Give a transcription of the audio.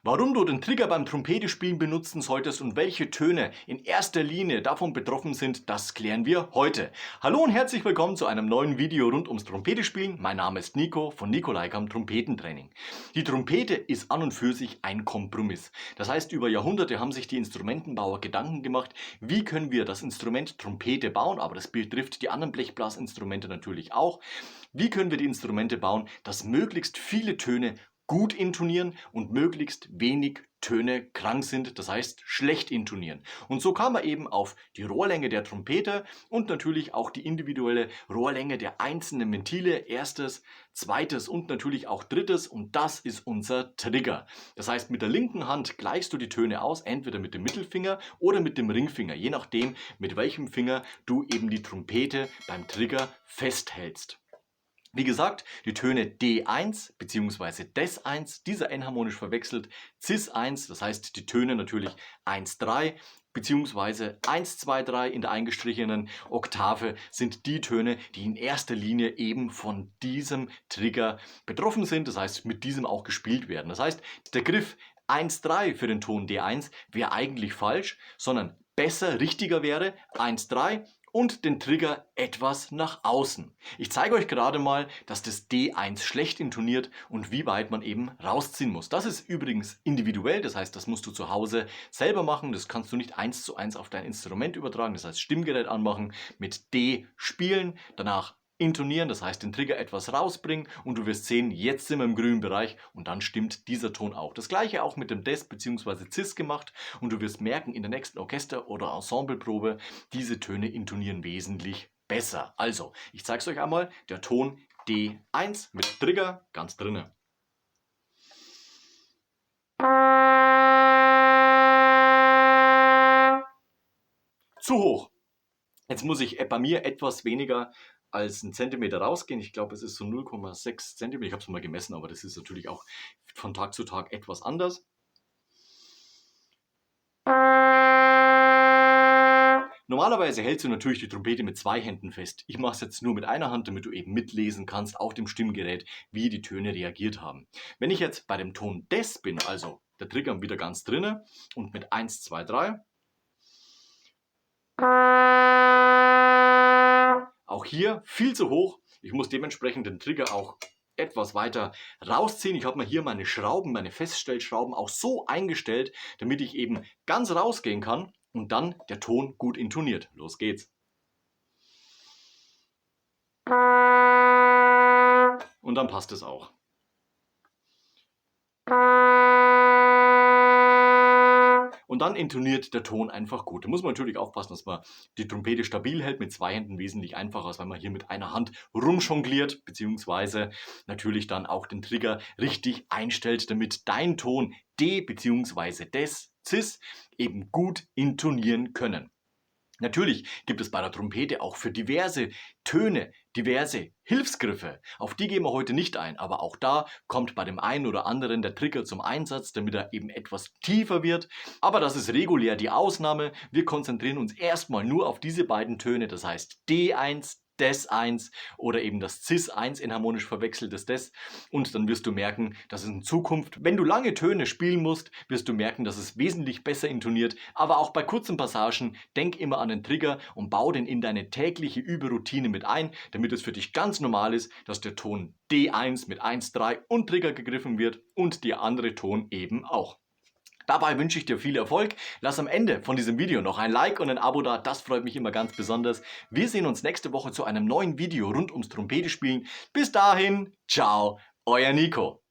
Warum du den Trigger beim Trompetespielen benutzen solltest und welche Töne in erster Linie davon betroffen sind, das klären wir heute. Hallo und herzlich willkommen zu einem neuen Video rund ums Trompetespielen. Mein Name ist Nico von Nico Leikam Trompetentraining. Die Trompete ist an und für sich ein Kompromiss. Das heißt, über Jahrhunderte haben sich die Instrumentenbauer Gedanken gemacht, wie können wir das Instrument Trompete bauen, aber das Bild trifft die anderen Blechblasinstrumente natürlich auch. Wie können wir die Instrumente bauen, dass möglichst viele Töne gut intonieren und möglichst wenig Töne krank sind, das heißt schlecht intonieren. Und so kam er eben auf die Rohrlänge der Trompete und natürlich auch die individuelle Rohrlänge der einzelnen Ventile, erstes, zweites und natürlich auch drittes, und das ist unser Trigger. Das heißt, mit der linken Hand gleichst du die Töne aus, entweder mit dem Mittelfinger oder mit dem Ringfinger, je nachdem mit welchem Finger du eben die Trompete beim Trigger festhältst. Wie gesagt, die Töne D1 bzw. Des1, dieser enharmonisch verwechselt, Cis1, das heißt die Töne natürlich 1, 3 bzw. 1, 2, 3 in der eingestrichenen Oktave sind die Töne, die in erster Linie eben von diesem Trigger betroffen sind, das heißt mit diesem auch gespielt werden. Das heißt, der Griff 1, 3 für den Ton D1 wäre eigentlich falsch, sondern besser, richtiger wäre 1, 3 und den Trigger etwas nach außen. Ich zeige euch gerade mal, dass das D1 schlecht intoniert und wie weit man eben rausziehen muss. Das ist übrigens individuell, das heißt, das musst du zu Hause selber machen. Das kannst du nicht 1:1 auf dein Instrument übertragen, das heißt Stimmgerät anmachen, mit D spielen, danach intonieren, das heißt den Trigger etwas rausbringen und du wirst sehen, jetzt sind wir im grünen Bereich und dann stimmt dieser Ton auch. Das gleiche auch mit dem Des bzw. Cis gemacht und du wirst merken, in der nächsten Orchester- oder Ensembleprobe, diese Töne intonieren wesentlich besser. Also, ich zeige es euch einmal, der Ton D1 mit Trigger ganz drinne. Zu hoch. Jetzt muss ich bei mir etwas weniger als 1 Zentimeter rausgehen. Ich glaube, es ist so 0,6 Zentimeter. Ich habe es mal gemessen, aber das ist natürlich auch von Tag zu Tag etwas anders. Normalerweise hältst du natürlich die Trompete mit 2 Händen fest. Ich mache es jetzt nur mit einer Hand, damit du eben mitlesen kannst auf dem Stimmgerät, wie die Töne reagiert haben. Wenn ich jetzt bei dem Ton Des bin, also der Trigger wieder ganz drinne und mit 1, 2, 3. Auch hier viel zu hoch. Ich muss dementsprechend den Trigger auch etwas weiter rausziehen. Ich habe mir hier meine Schrauben, meine Feststellschrauben auch so eingestellt, damit ich eben ganz rausgehen kann und dann der Ton gut intoniert. Los geht's. Und dann passt es auch. Und dann intoniert der Ton einfach gut. Da muss man natürlich aufpassen, dass man die Trompete stabil hält. Mit 2 Händen wesentlich einfacher, als wenn man hier mit einer Hand rumjongliert, beziehungsweise natürlich dann auch den Trigger richtig einstellt, damit dein Ton D bzw. Des, Cis eben gut intonieren können. Natürlich gibt es bei der Trompete auch für diverse Töne diverse Hilfsgriffe. Auf die gehen wir heute nicht ein, aber auch da kommt bei dem einen oder anderen der Trigger zum Einsatz, damit er eben etwas tiefer wird. Aber das ist regulär die Ausnahme. Wir konzentrieren uns erstmal nur auf diese beiden Töne, das heißt D1, Des1 oder eben das Cis1 enharmonisch verwechseltes Des, und dann wirst du merken, dass es in Zukunft, wenn du lange Töne spielen musst, wirst du merken, dass es wesentlich besser intoniert. Aber auch bei kurzen Passagen denk immer an den Trigger und bau den in deine tägliche Überoutine mit ein, damit es für dich ganz normal ist, dass der Ton D1 mit 1, 3 und Trigger gegriffen wird und der andere Ton eben auch. Dabei wünsche ich dir viel Erfolg. Lass am Ende von diesem Video noch ein Like und ein Abo da, das freut mich immer ganz besonders. Wir sehen uns nächste Woche zu einem neuen Video rund ums Trompetespielen. Bis dahin, ciao, euer Nico.